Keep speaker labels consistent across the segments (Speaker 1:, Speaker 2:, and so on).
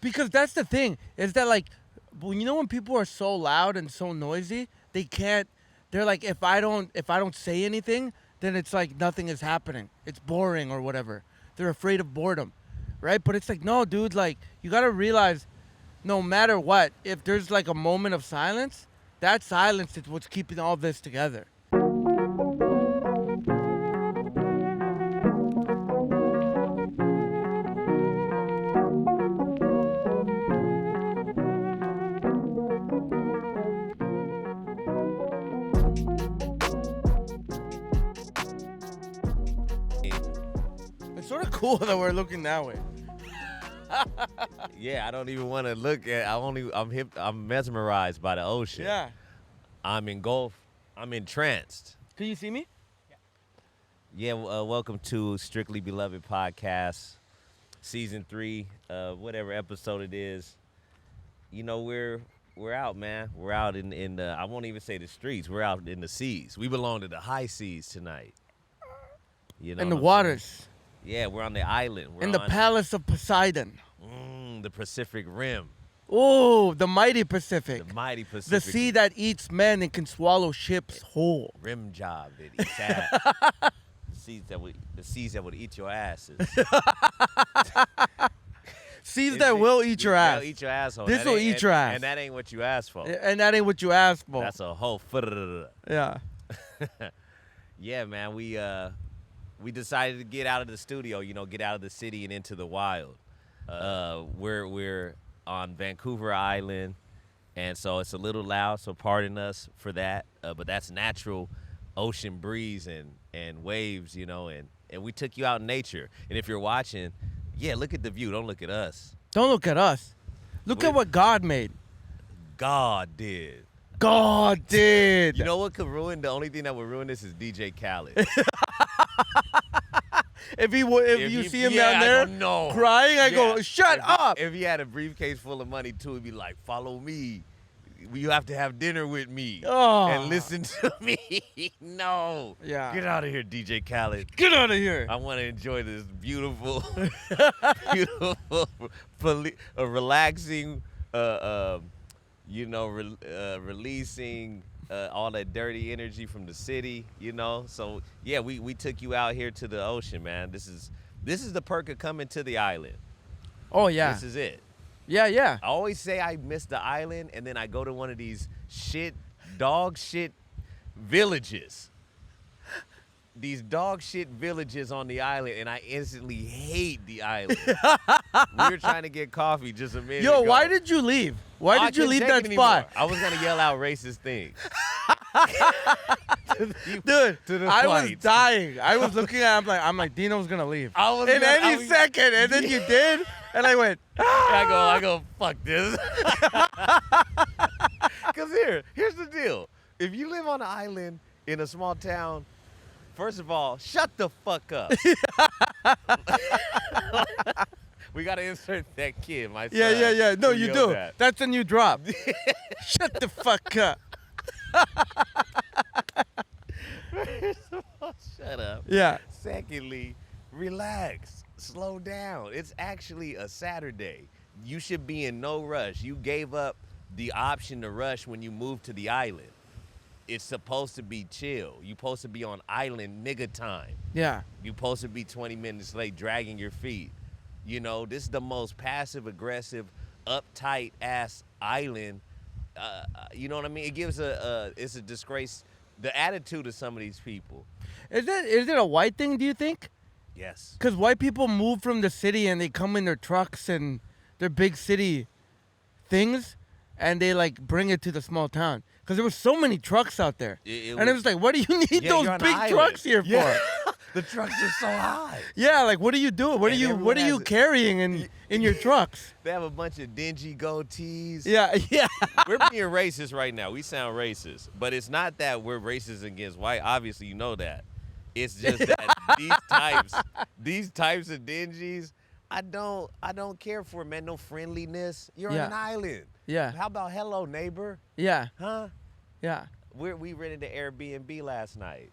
Speaker 1: Because that's the thing, is that like, when people are so loud and so noisy, they can't. They're like, if I don't say anything, then it's like nothing is happening. It's boring or whatever. They're afraid of boredom, right? But it's like, no, dude. Like, you gotta realize, no matter what, if there's like a moment of silence, that silence is what's keeping all this together. It's sort of cool that we're looking that way.
Speaker 2: Yeah, I don't even want to look at. I'm mesmerized by the ocean.
Speaker 1: Yeah.
Speaker 2: I'm engulfed. I'm entranced.
Speaker 1: Can you see me?
Speaker 2: Yeah. Welcome to Strictly Beloved Podcast, Season 3, whatever episode it is. You know, we're out, man. We're out in the. I won't even say the streets. We're out in the seas. We belong to the high seas tonight. You know.
Speaker 1: In the waters.
Speaker 2: Yeah, we're on the island. We're
Speaker 1: in the palace of Poseidon.
Speaker 2: The Pacific Rim.
Speaker 1: Oh, the mighty Pacific.
Speaker 2: The mighty Pacific.
Speaker 1: The sea that eats men and can swallow ships whole.
Speaker 2: Rim job that eats ass. the seas that would eat your asses.
Speaker 1: Seas that will eat your ass.
Speaker 2: Eat your asshole.
Speaker 1: This will eat your ass.
Speaker 2: And that ain't what you asked for.
Speaker 1: And that ain't what you asked for.
Speaker 2: That's a whole
Speaker 1: Yeah.
Speaker 2: Yeah, man. We decided to get out of the studio, get out of the city and into the wild. We're on Vancouver Island, and so it's a little loud, so pardon us for that. But that's natural ocean breeze and waves, and we took you out in nature. And if you're watching, yeah, look at the view. Don't look at us.
Speaker 1: Don't look at us. Look at what God made.
Speaker 2: God did.
Speaker 1: God did.
Speaker 2: You know what could ruin? The only thing that would ruin this is DJ Khaled.
Speaker 1: If you see him down there crying, I go, shut up.
Speaker 2: If he had a briefcase full of money too, he'd be like, follow me. You have to have dinner with me and listen to me. No.
Speaker 1: Yeah.
Speaker 2: Get out of here, DJ Khaled.
Speaker 1: Get out of here.
Speaker 2: I want to enjoy this beautiful, relaxing, releasing all that dirty energy from the city, So yeah, we took you out here to the ocean, man. This is the perk of coming to the island.
Speaker 1: Oh yeah.
Speaker 2: This is it.
Speaker 1: Yeah.
Speaker 2: I always say I miss the island, and then I go to one of these dog shit villages. These dog shit villages on the island, and I instantly hate the island. We were trying to get coffee just a minute ago.
Speaker 1: Why did you leave? Why did you leave that spot?
Speaker 2: I was gonna yell out racist things.
Speaker 1: Dude, I was dying. I was looking at him I'm like, Dino's gonna leave. Any second, and then you did, and I went.
Speaker 2: I go, fuck this. Cause here's the deal. If you live on an island in a small town, first of all, shut the fuck up. We gotta insert that kid, my son.
Speaker 1: Yeah. No, you do.
Speaker 2: That.
Speaker 1: That's a new drop. Shut the fuck up.
Speaker 2: First of all, shut up.
Speaker 1: Yeah.
Speaker 2: Secondly, relax. Slow down. It's actually a Saturday. You should be in no rush. You gave up the option to rush when you moved to the island. It's supposed to be chill. You're supposed to be on island nigga time.
Speaker 1: Yeah.
Speaker 2: You're supposed to be 20 minutes late dragging your feet. This is the most passive-aggressive, uptight-ass island. You know what I mean? It gives it's a disgrace. The attitude of some of these people.
Speaker 1: Is it a white thing, do you think?
Speaker 2: Yes.
Speaker 1: Because white people move from the city and they come in their trucks and their big city things, and they like bring it to the small town. Because there were so many trucks out there. It was like, what do you need those big trucks here for?
Speaker 2: The trucks are so high.
Speaker 1: Yeah, like what are you doing? What are you carrying in your trucks?
Speaker 2: They have a bunch of dingy goatees.
Speaker 1: Yeah.
Speaker 2: We're being racist right now. We sound racist, but it's not that we're racist against white. Obviously, you know that. It's just that these types of dingies, I don't care for, man. No friendliness. You're on an island.
Speaker 1: Yeah.
Speaker 2: How about hello, neighbor?
Speaker 1: Yeah.
Speaker 2: Huh?
Speaker 1: Yeah.
Speaker 2: We rented the Airbnb last night.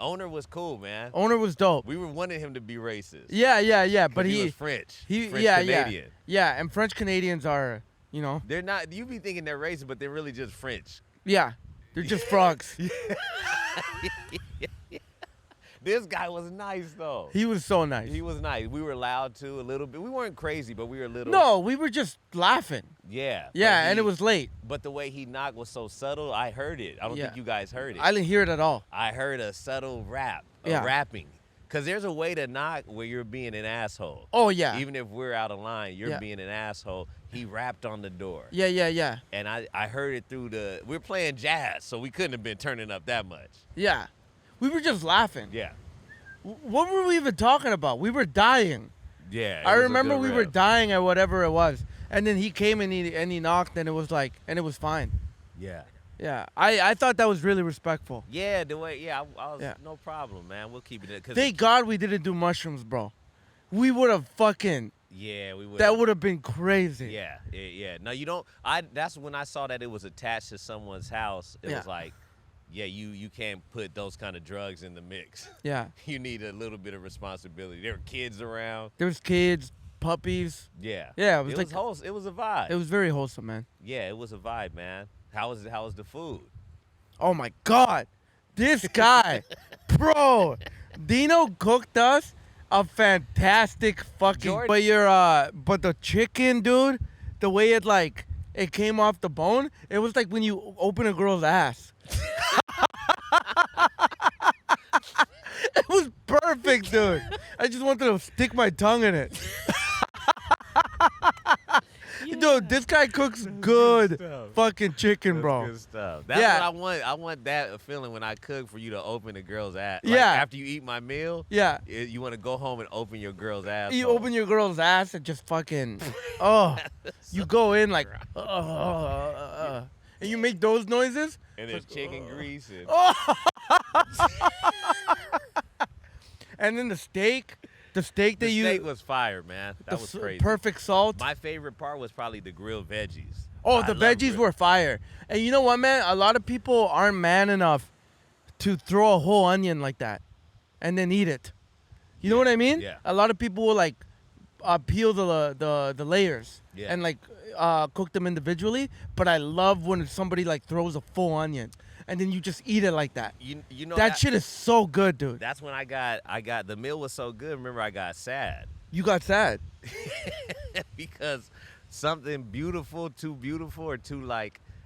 Speaker 2: Owner was cool, man.
Speaker 1: Owner was dope.
Speaker 2: We were wanting him to be racist.
Speaker 1: Yeah. But
Speaker 2: he was French. French
Speaker 1: yeah,
Speaker 2: Canadian.
Speaker 1: yeah. And French Canadians are, you know.
Speaker 2: They're not. You be thinking they're racist, but they're really just French.
Speaker 1: Yeah, they're just frogs.
Speaker 2: This guy was nice though.
Speaker 1: He was so nice.
Speaker 2: He was nice. We were loud too a little bit. We weren't crazy, but we were a little.
Speaker 1: No, we were just laughing.
Speaker 2: Yeah.
Speaker 1: Yeah, and it was late.
Speaker 2: But the way he knocked was so subtle. I heard it. I don't think you guys heard it.
Speaker 1: I didn't hear it at all.
Speaker 2: I heard a subtle rap.
Speaker 1: Yeah.
Speaker 2: Rapping. Because there's a way to knock where you're being an asshole.
Speaker 1: Oh, yeah.
Speaker 2: Even if we're out of line, you're being an asshole. He rapped on the door.
Speaker 1: Yeah.
Speaker 2: And I heard it through we're playing jazz, so we couldn't have been turning up that much.
Speaker 1: Yeah. We were just laughing.
Speaker 2: Yeah.
Speaker 1: What were we even talking about? We were dying.
Speaker 2: Yeah.
Speaker 1: I remember we were dying at whatever it was. And then he came and he knocked and it was fine.
Speaker 2: Yeah.
Speaker 1: Yeah. I thought that was really respectful.
Speaker 2: Yeah, the way, I was, no problem, man. We'll keep it.
Speaker 1: Thank God we didn't do mushrooms, bro. We would have fucking...
Speaker 2: Yeah, we would.
Speaker 1: That would have been crazy.
Speaker 2: Yeah. No, you don't. That's when I saw that it was attached to someone's house. It was like, yeah, you can't put those kind of drugs in the mix.
Speaker 1: Yeah.
Speaker 2: You need a little bit of responsibility. There were kids around.
Speaker 1: There was kids, puppies.
Speaker 2: Yeah.
Speaker 1: Yeah,
Speaker 2: it was wholesome. It was a vibe.
Speaker 1: It was very wholesome, man.
Speaker 2: Yeah, it was a vibe, man. How was the food?
Speaker 1: Oh my God, this guy, bro, Dino cooked us a fantastic fucking.
Speaker 2: Jordan.
Speaker 1: But the chicken, dude, the way it came off the bone, it was like when you open a girl's ass. It was perfect, dude. I just wanted to stick my tongue in it. Dude, this guy cooks good fucking chicken, bro.
Speaker 2: Good stuff. That's what I want. I want that feeling when I cook for you to open a girl's ass. Like,
Speaker 1: yeah.
Speaker 2: After you eat my meal.
Speaker 1: Yeah.
Speaker 2: You want to go home and open your girl's ass.
Speaker 1: You open your girl's ass and just fucking, you go in like, and you make those noises.
Speaker 2: And there's chicken grease. And,
Speaker 1: and then the steak. The steak
Speaker 2: was fire, man. That was crazy.
Speaker 1: Perfect salt.
Speaker 2: My favorite part was probably the grilled veggies.
Speaker 1: Oh, the veggies were fire. And you know what, man? A lot of people aren't man enough to throw a whole onion like that and then eat it. You know what I mean?
Speaker 2: Yeah.
Speaker 1: A lot of people will peel the layers and cook them individually. But I love when somebody throws a full onion. And then you just eat it like that.
Speaker 2: You know
Speaker 1: that shit is so good, dude.
Speaker 2: That's when I got the meal was so good. Remember, I got sad.
Speaker 1: You got sad
Speaker 2: because something beautiful, or too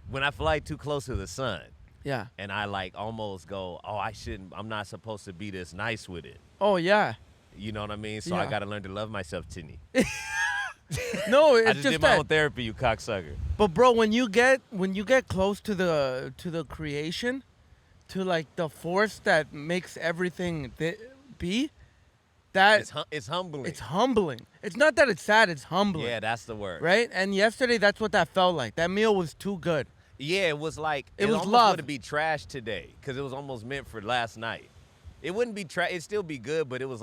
Speaker 2: when I fly too close to the sun.
Speaker 1: Yeah.
Speaker 2: And I almost go, I'm not supposed to be this nice with it.
Speaker 1: Oh yeah.
Speaker 2: You know what I mean? So I got to learn to love myself, Tinny.
Speaker 1: No, it's
Speaker 2: I just did my own therapy, you cocksucker.
Speaker 1: But bro, when you get close to the creation, to the force that makes everything be, that
Speaker 2: it's humbling.
Speaker 1: It's humbling. It's not that it's sad. It's humbling.
Speaker 2: Yeah, that's the word.
Speaker 1: Right? And yesterday, that's what that felt like. That meal was too good.
Speaker 2: Yeah, it was
Speaker 1: it was
Speaker 2: almost
Speaker 1: love.
Speaker 2: Would be trash today because it was almost meant for last night. It wouldn't be trash. It'd still be good, but it was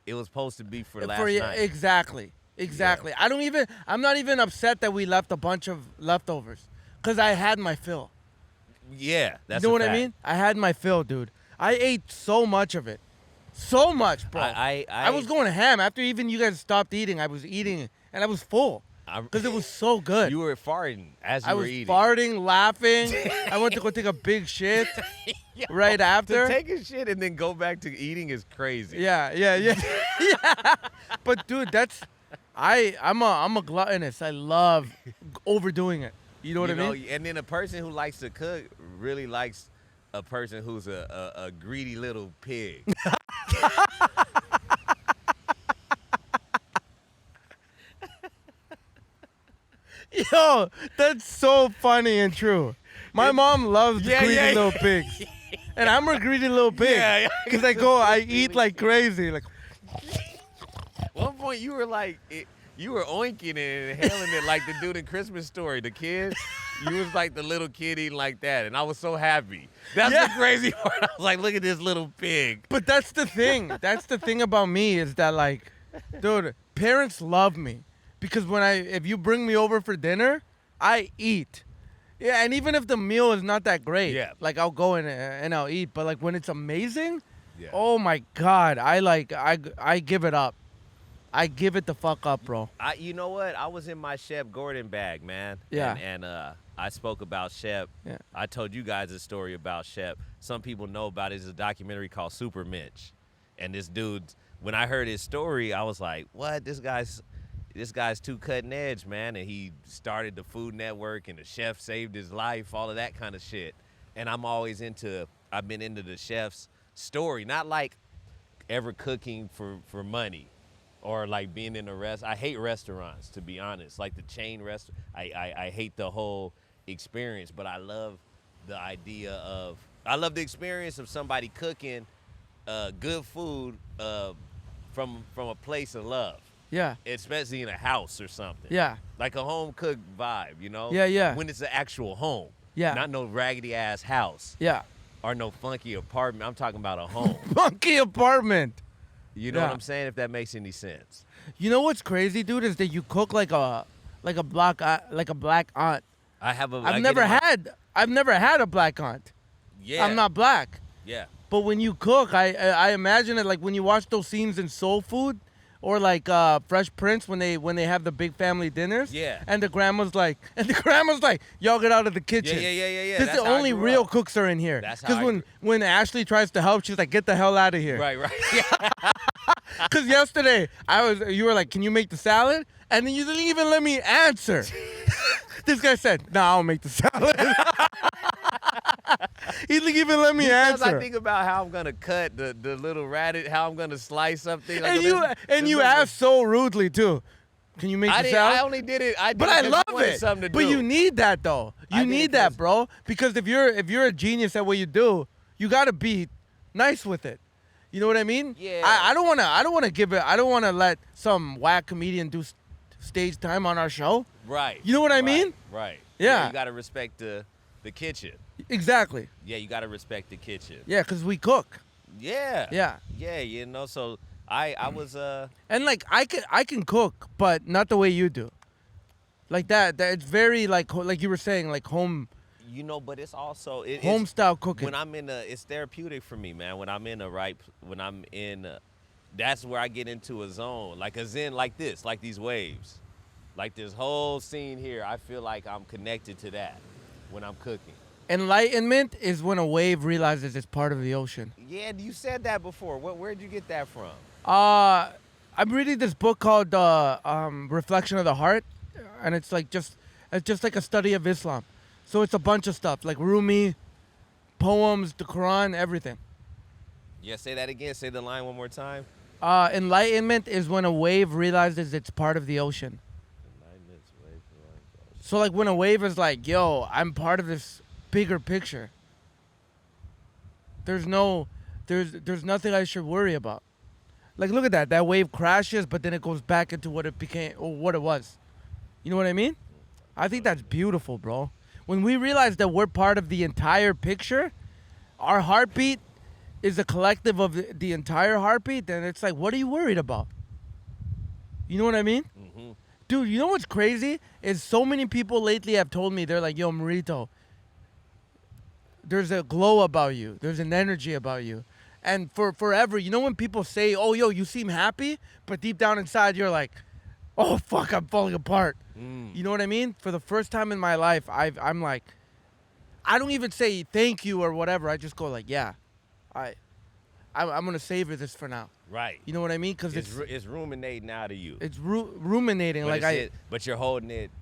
Speaker 2: it was supposed to be for last night.
Speaker 1: Exactly. Yeah. I'm not even upset that we left a bunch of leftovers because I had my fill.
Speaker 2: Yeah, that's
Speaker 1: you know what I mean? I had my fill, dude. I ate so much of it. So much, bro. I was going ham. After even you guys stopped eating, I was eating and I was full because it was so good.
Speaker 2: You were farting as you were eating.
Speaker 1: I was farting, laughing. I went to go take a big shit right after.
Speaker 2: To take a shit and then go back to eating is crazy.
Speaker 1: Yeah. Yeah. But dude, I'm a gluttonous. I love overdoing it. You know what I mean?
Speaker 2: And then a person who likes to cook really likes a person who's a greedy little pig.
Speaker 1: Yo, that's so funny and true. My mom loves greedy little pigs. And I'm a greedy little pig. Because I eat like crazy.
Speaker 2: One point you were you were oinking it and inhaling it like the dude in Christmas Story, the kid. You was like the little kid eating like that, and I was so happy. That's the crazy part. I was like, look at this little pig.
Speaker 1: But that's the thing. That's the thing about me is that dude, parents love me because if you bring me over for dinner, I eat. Yeah, and even if the meal is not that great, I'll go in and I'll eat. But when it's amazing,
Speaker 2: Yeah.
Speaker 1: Oh my God, I give it up. I give it the fuck up, bro.
Speaker 2: You know what? I was in my Shep Gordon bag, man.
Speaker 1: Yeah.
Speaker 2: And I spoke about Shep.
Speaker 1: Yeah.
Speaker 2: I told you guys a story about Shep. Some people know about it. It's a documentary called Super Mitch. And this dude, when I heard his story, I was like, what? This guy's too cutting edge, man. And he started the Food Network, and the chef saved his life, all of that kind of shit. And I've been into the chef's story, not like ever cooking for money or like being in a I hate restaurants, to be honest. Like the chain restaurant, I hate the whole experience, but I love the experience of somebody cooking good food from a place of love.
Speaker 1: Yeah.
Speaker 2: Especially in a house or something.
Speaker 1: Yeah.
Speaker 2: Like a home cooked vibe, you know?
Speaker 1: Yeah, yeah.
Speaker 2: When it's an actual home.
Speaker 1: Yeah.
Speaker 2: Not no raggedy ass house.
Speaker 1: Yeah.
Speaker 2: Or no funky apartment. I'm talking about a home.
Speaker 1: Funky apartment.
Speaker 2: You know
Speaker 1: Yeah.
Speaker 2: what I'm saying? If that makes any sense.
Speaker 1: You know what's crazy, dude, is that you cook like a black aunt. I've never had a black aunt.
Speaker 2: Yeah.
Speaker 1: I'm not black.
Speaker 2: Yeah.
Speaker 1: But when you cook, I imagine it like when you watch those scenes in Soul Food or like Fresh Prince when they have the big family dinners.
Speaker 2: Yeah.
Speaker 1: And the grandma's like, y'all get out of the kitchen.
Speaker 2: Yeah.
Speaker 1: This
Speaker 2: That's
Speaker 1: the
Speaker 2: how I
Speaker 1: only
Speaker 2: grew
Speaker 1: real
Speaker 2: up.
Speaker 1: cooks are in here.
Speaker 2: That's how
Speaker 1: Because
Speaker 2: I
Speaker 1: when Ashley tries to help, she's like, get the hell out of here.
Speaker 2: Right. Yeah.
Speaker 1: Because yesterday you were like, can you make the salad? And then you didn't even let me answer. This guy said, no, I'll make the salad. He didn't even let me
Speaker 2: Because
Speaker 1: answer.
Speaker 2: I think about how I'm gonna cut the little radish, how I'm gonna slice something. Like
Speaker 1: and you asked so rudely too. Can you make the salad?
Speaker 2: I only did it.
Speaker 1: But I love
Speaker 2: wanted
Speaker 1: it.
Speaker 2: Something to
Speaker 1: But
Speaker 2: do.
Speaker 1: you need that though. You
Speaker 2: I did
Speaker 1: need
Speaker 2: it
Speaker 1: that,
Speaker 2: 'cause-
Speaker 1: bro. Because if you're a genius at what you do, you gotta be nice with it. You know what I mean?
Speaker 2: Yeah.
Speaker 1: I don't wanna let some whack comedian do stage time on our show.
Speaker 2: Right.
Speaker 1: You know what I mean?
Speaker 2: Right.
Speaker 1: Yeah.
Speaker 2: You gotta respect the kitchen.
Speaker 1: Exactly.
Speaker 2: Yeah, you gotta respect the kitchen.
Speaker 1: Yeah, because we cook.
Speaker 2: Yeah.
Speaker 1: Yeah.
Speaker 2: Yeah, you know, so I was
Speaker 1: And like I can cook, but not the way you do. Like that it's very like you were saying, like home
Speaker 2: you know, but it's also
Speaker 1: home
Speaker 2: it's,
Speaker 1: style cooking.
Speaker 2: when I'm it's therapeutic for me, man. When I'm in that's where I get into a zone, like a zen, like this, like these waves, like this whole scene here. I feel like I'm connected to that when I'm cooking.
Speaker 1: Enlightenment is when a wave realizes it's part of the ocean.
Speaker 2: Yeah, you said that before. Where'd you get that from?
Speaker 1: I'm reading this book called Reflection of the Heart, and it's just like a study of Islam. So it's a bunch of stuff like Rumi, poems, the Quran, everything.
Speaker 2: Yeah, say that again. Say the line one more time.
Speaker 1: Enlightenment is when a wave realizes it's part of the ocean. So like when a wave is like, yo, I'm part of this bigger picture. There's nothing I should worry about. Like look at that. That wave crashes, but then it goes back into what it became or what it was. You know what I mean? I think that's beautiful, bro. When we realize that we're part of the entire picture, our heartbeat is a collective of the entire heartbeat, then it's like, what are you worried about? You know what I mean?
Speaker 2: Mm-hmm.
Speaker 1: Dude, you know what's crazy? Is so many people lately have told me, they're like, yo, Marito, there's a glow about you. There's an energy about you. And for forever, you know when people say, oh, yo, you seem happy, but deep down inside, you're like, oh, fuck, I'm falling apart. You know what I mean? For the first time in my life, I'm like, I don't even say thank you or whatever. I just go like, yeah, I'm going to savor this for now.
Speaker 2: Right.
Speaker 1: You know what I mean? Because
Speaker 2: it's ruminating out of you.
Speaker 1: It's ruminating.
Speaker 2: But you're holding it.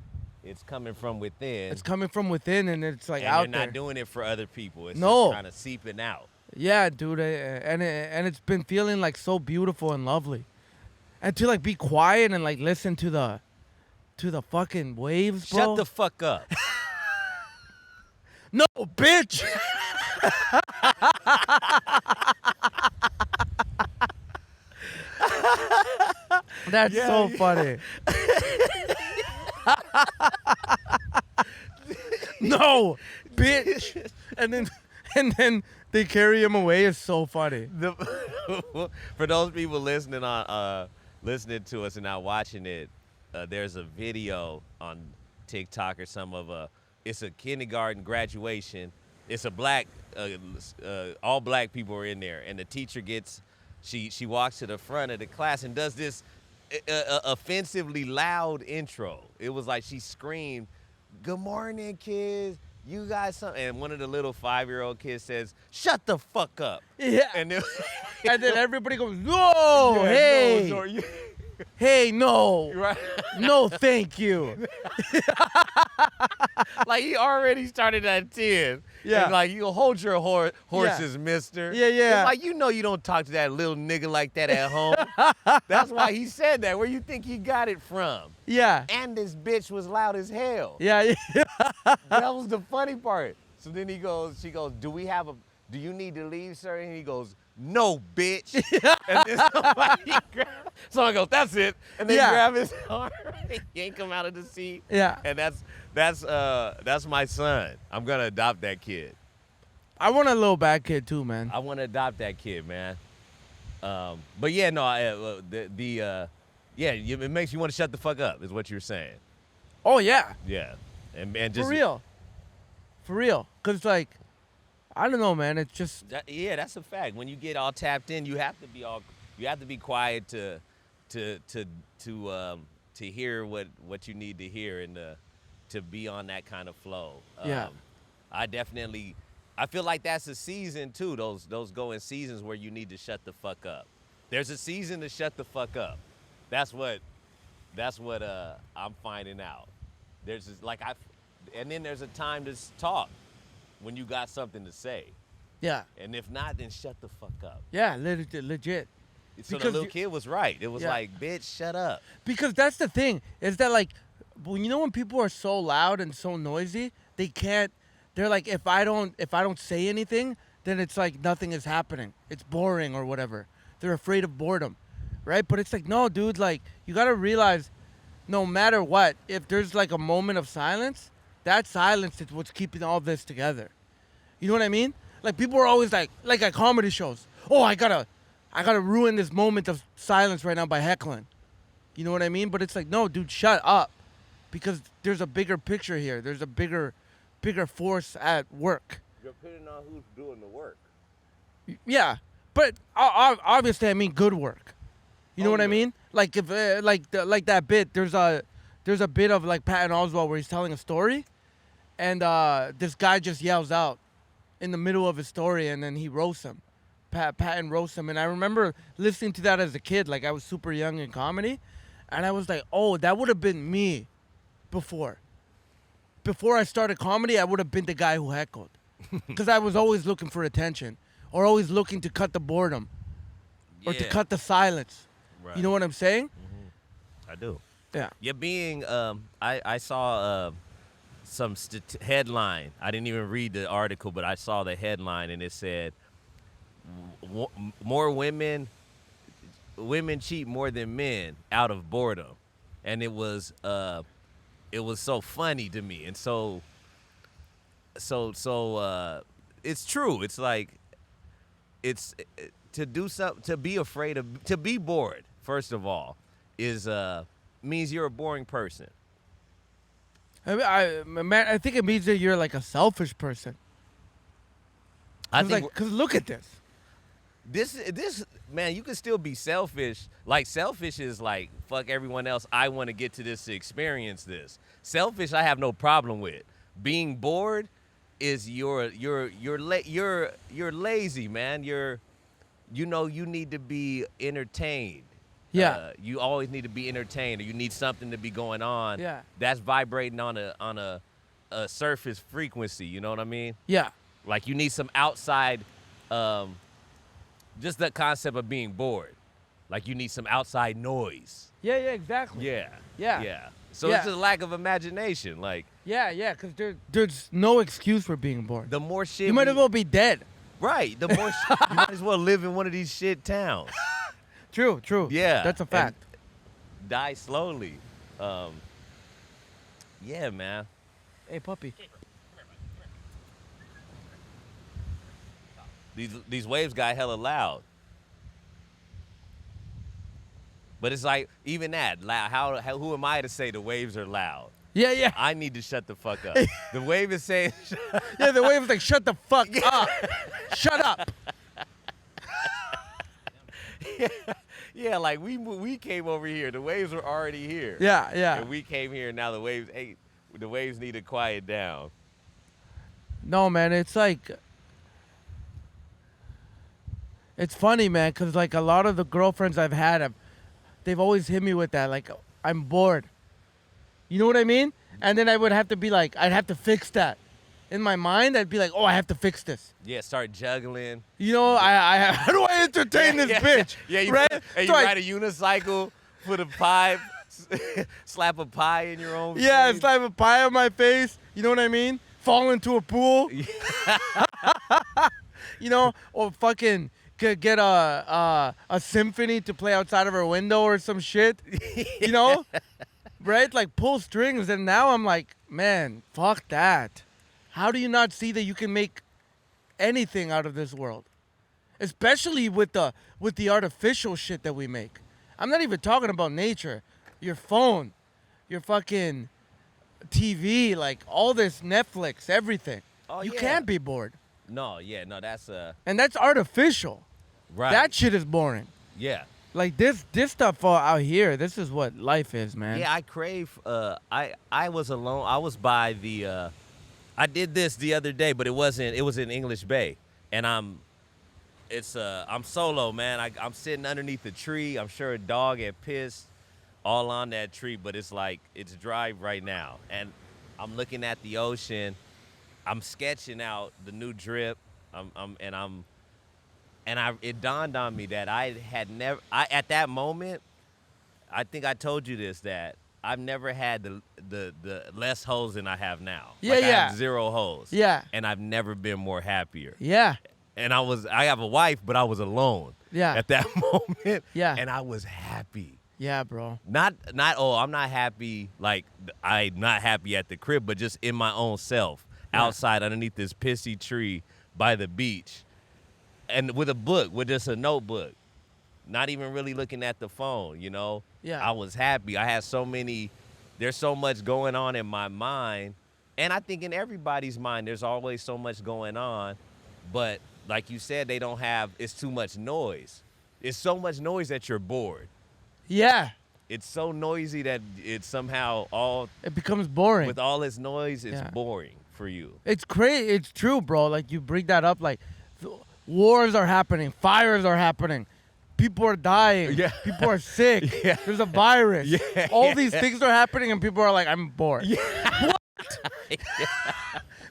Speaker 2: It's coming from within.
Speaker 1: It's coming from within, and it's like
Speaker 2: and
Speaker 1: out
Speaker 2: you're
Speaker 1: there.
Speaker 2: not doing it for other people. It's
Speaker 1: No.
Speaker 2: just kind of seeping out.
Speaker 1: Yeah, dude, and it's been feeling like so beautiful and lovely, and to like be quiet and like listen to the fucking waves, bro.
Speaker 2: Shut the fuck up.
Speaker 1: No, bitch. That's so funny. No, bitch. And then they carry him away. It's so funny.
Speaker 2: For those people listening to us and not watching it, there's a video on TikTok or it's a kindergarten graduation, it's a black, all black people are in there, and the teacher she walks to the front of the class and does this offensively loud intro. It was like she screamed, "Good morning, kids. You guys," and one of the little 5-year-old kids says, "Shut the fuck up."
Speaker 1: Yeah.
Speaker 2: And then,
Speaker 1: And then everybody goes, "No,
Speaker 2: Yeah,
Speaker 1: hey,
Speaker 2: no, yeah.
Speaker 1: hey, no,
Speaker 2: Right.
Speaker 1: no, thank you."
Speaker 2: Like he already started at 10.
Speaker 1: Yeah.
Speaker 2: And like, you hold your horses, mister.
Speaker 1: Yeah, yeah.
Speaker 2: It's like, you don't talk to that little nigga like that at home. That's why he said that. Where you think he got it from?
Speaker 1: Yeah,
Speaker 2: And this bitch was loud as hell.
Speaker 1: yeah, yeah.
Speaker 2: That was the funny part. So then she goes, do you need to leave, sir? And he goes, "No, bitch." And then someone goes, "That's it." And they
Speaker 1: Yeah.
Speaker 2: grab his arm, yank him out of the seat.
Speaker 1: Yeah.
Speaker 2: And that's my son. I'm gonna adopt that kid.
Speaker 1: I want a little bad kid too, man.
Speaker 2: I want to adopt that kid, man. But yeah, no, it makes you want to shut the fuck up, is what you're saying.
Speaker 1: Oh yeah,
Speaker 2: Yeah, and just
Speaker 1: for real. Cause like, I don't know, man. It's just
Speaker 2: yeah, that's a fact. When you get all tapped in, you have to be quiet to hear what you need to hear and to be on that kind of flow.
Speaker 1: Yeah.
Speaker 2: I feel like that's a season too. Those going seasons where you need to shut the fuck up. There's a season to shut the fuck up. That's what I'm finding out. There's this, and then there's a time to talk when you got something to say.
Speaker 1: yeah,
Speaker 2: And if not, then shut the fuck up.
Speaker 1: yeah, legit.
Speaker 2: So
Speaker 1: Because
Speaker 2: the little kid was right. It was
Speaker 1: Yeah.
Speaker 2: like, bitch, shut up.
Speaker 1: Because that's the thing, is that like, when people are so loud and so noisy, they can't. They're like, if I don't say anything, then it's like nothing is happening. It's boring or whatever. They're afraid of boredom, right? But it's like, no, dude. Like, you gotta realize, no matter what, if there's like a moment of silence, that silence is what's keeping all this together. You know what I mean? Like, people are always like at comedy shows, "Oh, I gotta ruin this moment of silence right now by heckling." You know what I mean? But it's like, no, dude, shut up. Because there's a bigger picture here. There's a bigger force at work.
Speaker 2: Depending on who's doing the work.
Speaker 1: Yeah. But obviously I mean good work. You know what I
Speaker 2: yeah.
Speaker 1: mean? Like if like that bit, there's a bit of like Patton Oswalt where he's telling a story and this guy just yells out in the middle of his story and then he roasts him. Patton roasts him, and I remember listening to that as a kid. Like, I was super young in comedy, and I was like, "Oh, that would have been me before I started comedy. I would have been the guy who heckled, because I was always looking for attention, or always looking to cut the boredom, or to
Speaker 2: Yeah.
Speaker 1: cut the silence.
Speaker 2: Right.
Speaker 1: You know what I'm saying?
Speaker 2: I do.
Speaker 1: Yeah.
Speaker 2: Yeah, I saw some headline. I didn't even read the article, but I saw the headline, and it said, more women cheat more than men out of boredom. And it was so funny to me. And so it's true. It's like, it's to do something, to be afraid of, to be bored, first of all, is means you're a boring person.
Speaker 1: I think it means that you're like a selfish person.
Speaker 2: I think
Speaker 1: Because look at this.
Speaker 2: this man, you can still be selfish. Like, selfish is like, fuck everyone else. I want to get to this to experience this. Selfish, I have no problem with. Being bored is you're lazy, man. You need to be entertained.
Speaker 1: Yeah.
Speaker 2: You always need to be entertained, or you need something to be going on.
Speaker 1: Yeah.
Speaker 2: That's vibrating on a surface frequency. You know what I mean?
Speaker 1: Yeah.
Speaker 2: Like, you need some outside, just the concept of being bored. Like, you need some outside noise.
Speaker 1: Yeah, exactly.
Speaker 2: Yeah.
Speaker 1: Yeah.
Speaker 2: Yeah. So
Speaker 1: Yeah.
Speaker 2: it's just a lack of imagination. Like,
Speaker 1: Yeah, because there's no excuse for being bored.
Speaker 2: the more shit
Speaker 1: You might as well be dead.
Speaker 2: Right. The more shit, you might as well live in one of these shit towns.
Speaker 1: True.
Speaker 2: Yeah.
Speaker 1: That's a fact.
Speaker 2: And die slowly. Yeah, man.
Speaker 1: Hey, puppy.
Speaker 2: These waves got hella loud. But it's like, even that, loud. Who am I to say the waves are loud?
Speaker 1: Yeah, yeah.
Speaker 2: I need to shut the fuck up. The wave is saying,
Speaker 1: Yeah, the wave is like, shut the fuck up. Shut up.
Speaker 2: yeah, like we came over here. The waves were already here.
Speaker 1: Yeah, yeah.
Speaker 2: And we came here, and now the waves need to quiet down.
Speaker 1: No, man, it's like, it's funny, man, because like a lot of the girlfriends I've had, they've always hit me with that, like, I'm bored. You know what I mean? And then I would have to be like, I'd have to fix that. In my mind, I'd be like, oh, I have to fix this.
Speaker 2: Yeah, start juggling.
Speaker 1: You know, how do I entertain this bitch?
Speaker 2: Yeah, you
Speaker 1: right?
Speaker 2: And you ride a unicycle, put a pie, slap a pie in your own
Speaker 1: Yeah,
Speaker 2: face.
Speaker 1: slap a pie on my face. You know what I mean? Fall into a pool. You know, or fucking get a symphony to play outside of her window or some shit. You know? Right? Like pull strings. And now I'm like, man, fuck that. How do you not see that you can make anything out of this world? Especially with the artificial shit that we make. I'm not even talking about nature. Your phone, your fucking TV, like all this Netflix, everything.
Speaker 2: Oh,
Speaker 1: you
Speaker 2: yeah.
Speaker 1: can't be bored.
Speaker 2: No, that's
Speaker 1: And that's artificial.
Speaker 2: right.
Speaker 1: That shit is boring.
Speaker 2: Yeah.
Speaker 1: Like this stuff out here, this is what life is, man.
Speaker 2: Yeah, I crave. I was alone. I was by the. I did this the other day, but it wasn't. It was in English Bay, and I'm solo, man. I'm sitting underneath a tree. I'm sure a dog had pissed all on that tree, but it's like it's dry right now, and I'm looking at the ocean. I'm sketching out the new drip. It dawned on me that I had never. At that moment, I think I told you this, that I've never had the less holes than I have now.
Speaker 1: Yeah,
Speaker 2: like I
Speaker 1: yeah.
Speaker 2: have 0 holes.
Speaker 1: Yeah.
Speaker 2: And I've never been more happier.
Speaker 1: Yeah.
Speaker 2: And I have a wife, but I was alone.
Speaker 1: Yeah.
Speaker 2: At that moment.
Speaker 1: Yeah.
Speaker 2: And I was happy.
Speaker 1: Yeah, bro.
Speaker 2: I'm not happy, like I'm not happy at the crib, but just in my own self, outside underneath this pissy tree by the beach. And with a book, with just a notebook. Not even really looking at the phone, you know?
Speaker 1: Yeah.
Speaker 2: I was happy. I had there's so much going on in my mind. And I think in everybody's mind, there's always so much going on. But like you said, it's too much noise. It's so much noise that you're bored.
Speaker 1: Yeah.
Speaker 2: It's so noisy that it's somehow
Speaker 1: It becomes boring.
Speaker 2: with all this noise, it's
Speaker 1: Yeah.
Speaker 2: boring for you.
Speaker 1: It's crazy. It's true, bro. Like you bring that up, like wars are happening, fires are happening, people are dying,
Speaker 2: Yeah.
Speaker 1: people are sick.
Speaker 2: Yeah.
Speaker 1: There's a virus.
Speaker 2: Yeah,
Speaker 1: All these things are happening, and people are like, "I'm bored." What?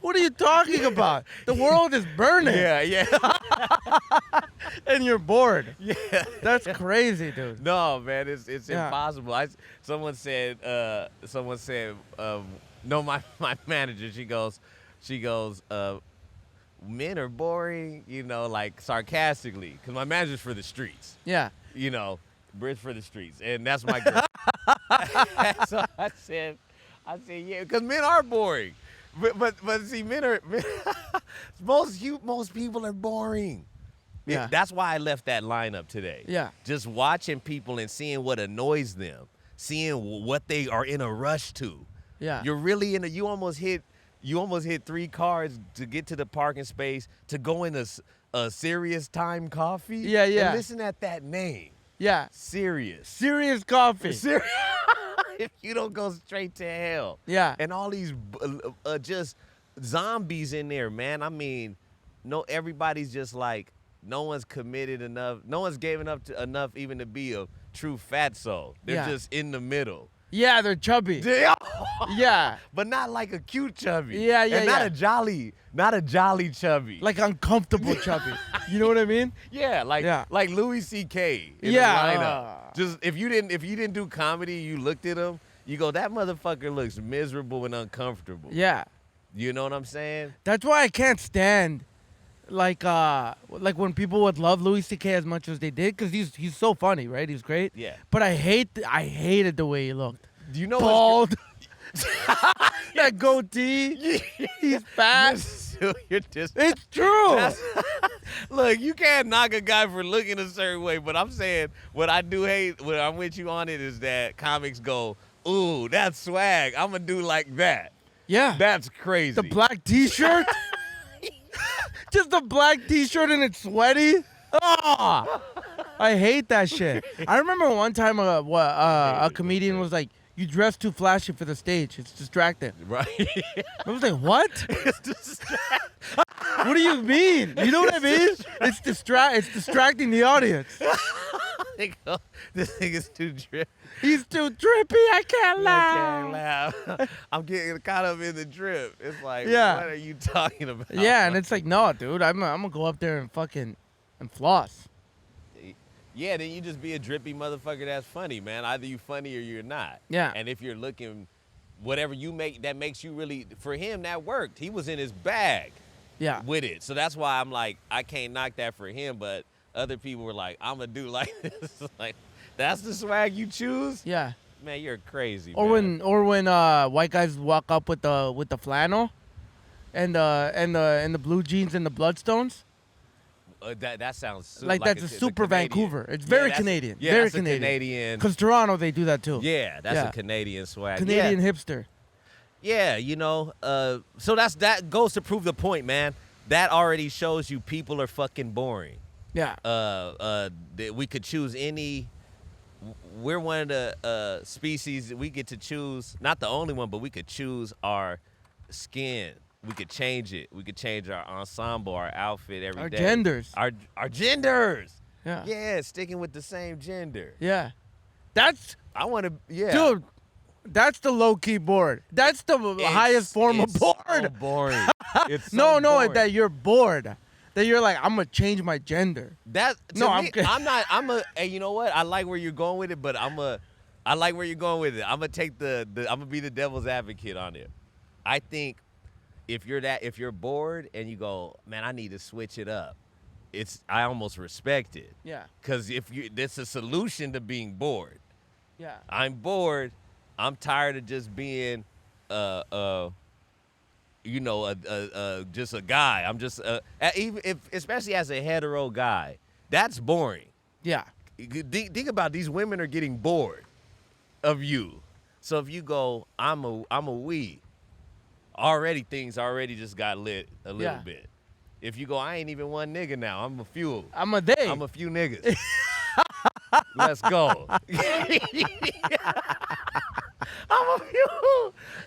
Speaker 1: What are you talking about? The world is burning,
Speaker 2: Yeah.
Speaker 1: and you're bored.
Speaker 2: Yeah.
Speaker 1: That's crazy, dude.
Speaker 2: No, man, it's
Speaker 1: Yeah.
Speaker 2: impossible. Someone said, no, my manager, she goes, men are boring, you know, like sarcastically, because my manager's for the streets,
Speaker 1: Yeah.
Speaker 2: you know, Bridge for the streets, and that's my girl. So I said, yeah, because men are boring, but see, most people are boring.
Speaker 1: Yeah.
Speaker 2: That's why I left that lineup today.
Speaker 1: Yeah.
Speaker 2: Just watching people and seeing what annoys them, seeing what they are in a rush to.
Speaker 1: Yeah.
Speaker 2: You're really you almost hit 3 cars to get to the parking space to go in a Serious Time Coffee.
Speaker 1: Yeah, yeah.
Speaker 2: And listen at that name.
Speaker 1: Yeah.
Speaker 2: Serious.
Speaker 1: Serious coffee.
Speaker 2: If you don't go straight to hell.
Speaker 1: Yeah.
Speaker 2: And all these just zombies in there, man. I mean, everybody's just like, no one's committed enough. No one's given up enough even to be a true fatso. They're
Speaker 1: Yeah.
Speaker 2: just in the middle.
Speaker 1: Yeah, they're chubby. Yeah.
Speaker 2: But not like a cute chubby.
Speaker 1: Yeah, yeah,
Speaker 2: and not a jolly chubby.
Speaker 1: Like uncomfortable chubby. You know what I mean?
Speaker 2: yeah, like Louis C.K. in
Speaker 1: Yeah.
Speaker 2: the lineup. Just if you didn't do comedy, you looked at him, you go, that motherfucker looks miserable and uncomfortable.
Speaker 1: Yeah.
Speaker 2: You know what I'm saying?
Speaker 1: That's why I can't stand like when people would love Louis C.K. as much as they did, because he's so funny, right? He's great.
Speaker 2: Yeah.
Speaker 1: But I hated the way he looked.
Speaker 2: Do you know
Speaker 1: Bald. That goatee. He's fat.
Speaker 2: You're just
Speaker 1: It's true.
Speaker 2: Look, you can't knock a guy for looking a certain way, but I'm saying what I do hate, what I'm with you on it, is that comics go, ooh, that's swag. I'm gonna do like that.
Speaker 1: Yeah.
Speaker 2: That's crazy.
Speaker 1: The black T-shirt. Just a black T-shirt and it's sweaty. Oh, I hate that shit. I remember one time a comedian was like, "You dress too flashy for the stage. It's distracting."
Speaker 2: Right.
Speaker 1: I was like, "What? What do you mean? You know what I mean? It's distracting the audience.
Speaker 2: This thing is too drip.
Speaker 1: He's too drippy. I can't laugh."
Speaker 2: I can't laugh. I'm getting caught up in the drip. It's like,
Speaker 1: Yeah.
Speaker 2: what are you talking about?
Speaker 1: Yeah, and it's like, no, dude, I'm gonna go up there and fucking and floss.
Speaker 2: Yeah, then you just be a drippy motherfucker that's funny, man. Either you funny or you're not.
Speaker 1: Yeah.
Speaker 2: And if you're looking, whatever you make that makes you really, for him, that worked. He was in his bag
Speaker 1: Yeah.
Speaker 2: with it. So that's why I'm like, I can't knock that for him, but other people were like, I'm gonna do like this. Like, that's the swag you choose?
Speaker 1: Yeah.
Speaker 2: Man, you're crazy,
Speaker 1: Or
Speaker 2: man.
Speaker 1: when white guys walk up with the flannel and the blue jeans and the bloodstones.
Speaker 2: That sounds
Speaker 1: Like that's a super
Speaker 2: Canadian.
Speaker 1: Vancouver. It's very
Speaker 2: that's-
Speaker 1: Canadian.
Speaker 2: Yeah,
Speaker 1: very
Speaker 2: that's
Speaker 1: Canadian.
Speaker 2: a Canadian.
Speaker 1: Because Toronto, they do that too.
Speaker 2: Yeah, that's
Speaker 1: Yeah.
Speaker 2: a Canadian swag.
Speaker 1: Canadian hipster.
Speaker 2: Yeah, you know. So that goes to prove the point, man. That already shows you people are fucking boring.
Speaker 1: Yeah.
Speaker 2: We could choose any. We're one of the species that we get to choose. Not the only one, but we could choose our skin. We could change it. We could change our ensemble, our outfit every day.
Speaker 1: Our genders.
Speaker 2: Our genders.
Speaker 1: Yeah.
Speaker 2: Yeah, sticking with the same gender.
Speaker 1: Yeah. That's
Speaker 2: I want to. Yeah.
Speaker 1: dude. That's the low key bored. That's the highest form of
Speaker 2: it's
Speaker 1: bored.
Speaker 2: So boring. It's so
Speaker 1: No,
Speaker 2: boring.
Speaker 1: that you're bored. That you're like, I'm gonna change my gender.
Speaker 2: That to
Speaker 1: No,
Speaker 2: me,
Speaker 1: I'm kidding.
Speaker 2: I'm not. Hey, you know what? I like where you're going with it, but I like where you're going with it. I'm gonna take I'm gonna be the devil's advocate on it. I think if you're bored and you go, man, I need to switch it up. I almost respect it.
Speaker 1: Yeah.
Speaker 2: Cause that's a solution to being bored.
Speaker 1: Yeah.
Speaker 2: I'm bored. I'm tired of just being, just a guy. I'm just especially as a hetero guy, that's boring.
Speaker 1: Yeah.
Speaker 2: Think about these women are getting bored of you. So if you go, I'm a we. Already things just got lit a little bit. If you go, I ain't even one nigga now. I'm a few.
Speaker 1: I'm a they.
Speaker 2: I'm a few niggas. Let's go.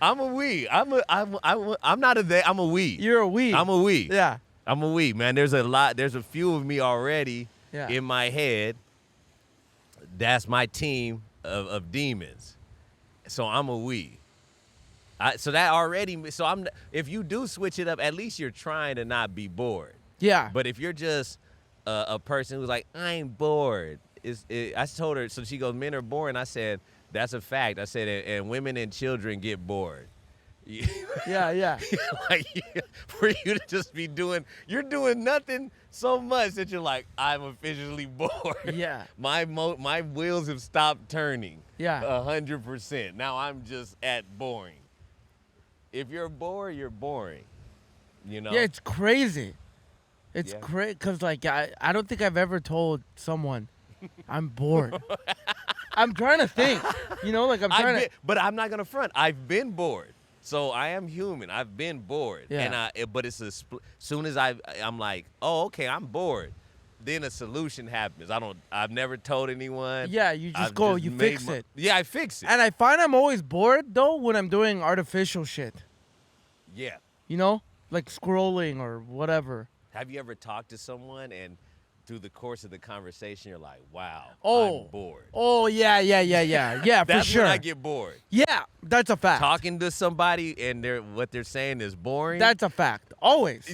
Speaker 2: I'm a we. I'm not a they. I'm a we.
Speaker 1: You're a we.
Speaker 2: I'm a we.
Speaker 1: Yeah.
Speaker 2: I'm a we, man. There's a few of me already in my head. That's my team of demons. So I'm a we. If you do switch it up, at least you're trying to not be bored.
Speaker 1: Yeah.
Speaker 2: But if you're just a person who's like, I'm bored. I told her, so she goes, men are boring. I said, that's a fact. I said, and women and children get bored.
Speaker 1: Yeah.
Speaker 2: Like, for you to just be you're doing nothing so much that you're like, I'm officially bored.
Speaker 1: Yeah.
Speaker 2: My wheels have stopped turning.
Speaker 1: Yeah.
Speaker 2: 100%. Now I'm just at boring. If you're bored, you're boring. You know?
Speaker 1: Yeah, it's crazy. It's
Speaker 2: Yeah.
Speaker 1: crazy because, like, I don't think I've ever told someone I'm bored. I'm trying to think. You know, like
Speaker 2: But I'm not gonna front. I've been bored, so I am human. I've been bored,
Speaker 1: Yeah.
Speaker 2: But it's soon as I'm like, oh, okay, I'm bored. Then a solution happens. I've never told anyone.
Speaker 1: Yeah, you just you fix it.
Speaker 2: Yeah, I fix it.
Speaker 1: And I find I'm always bored, though, when I'm doing artificial shit.
Speaker 2: Yeah.
Speaker 1: You know? Like scrolling or whatever.
Speaker 2: Have you ever talked to someone and through the course of the conversation, you're like, wow,
Speaker 1: Oh.
Speaker 2: I'm bored.
Speaker 1: Oh, yeah. Yeah, for
Speaker 2: That's
Speaker 1: sure.
Speaker 2: when I get bored.
Speaker 1: Yeah, that's a fact.
Speaker 2: Talking to somebody and what they're saying is boring.
Speaker 1: That's a fact. Always.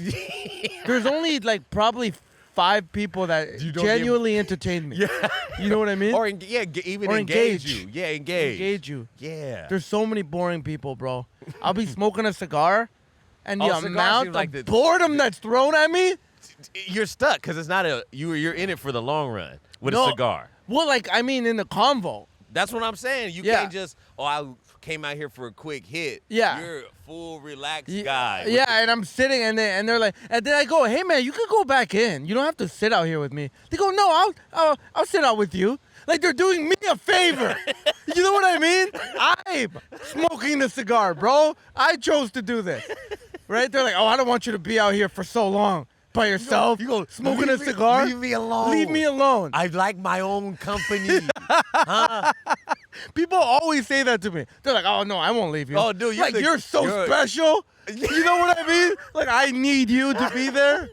Speaker 1: There's only, like, probably 5 people that
Speaker 2: You don't
Speaker 1: genuinely entertain me.
Speaker 2: Yeah.
Speaker 1: You know what I mean?
Speaker 2: Or even
Speaker 1: Or
Speaker 2: engage
Speaker 1: engage.
Speaker 2: you. Yeah, engage.
Speaker 1: Engage you.
Speaker 2: Yeah.
Speaker 1: There's so many boring people, bro. I'll be smoking a cigar, and the
Speaker 2: Oh, cigars
Speaker 1: amount
Speaker 2: seem
Speaker 1: of
Speaker 2: like
Speaker 1: boredom that's thrown at me.
Speaker 2: You're stuck because it's not you're in it for the long run with
Speaker 1: No.
Speaker 2: a cigar.
Speaker 1: Well, like, I mean, in the convo.
Speaker 2: That's what I'm saying. You
Speaker 1: Yeah.
Speaker 2: can't just, I came out here for a quick hit.
Speaker 1: Yeah.
Speaker 2: You're a full relaxed
Speaker 1: Ye-
Speaker 2: guy.
Speaker 1: Yeah, and I'm sitting, and they're like, and then I go, hey man, you could go back in. You don't have to sit out here with me. They go, no, I'll sit out with you. Like they're doing me a favor. You know what I mean? I'm smoking the cigar, bro. I chose to do this. Right? They're like, oh, I don't want you to be out here for so long by yourself.
Speaker 2: You go
Speaker 1: smoking a cigar.
Speaker 2: Leave me alone.
Speaker 1: Leave me alone.
Speaker 2: I like my own company. Huh?
Speaker 1: People always say that to me. They're like, oh, no, I won't leave you.
Speaker 2: Oh, dude,
Speaker 1: like, you're so special. You know what I mean? Like, I need you to be there.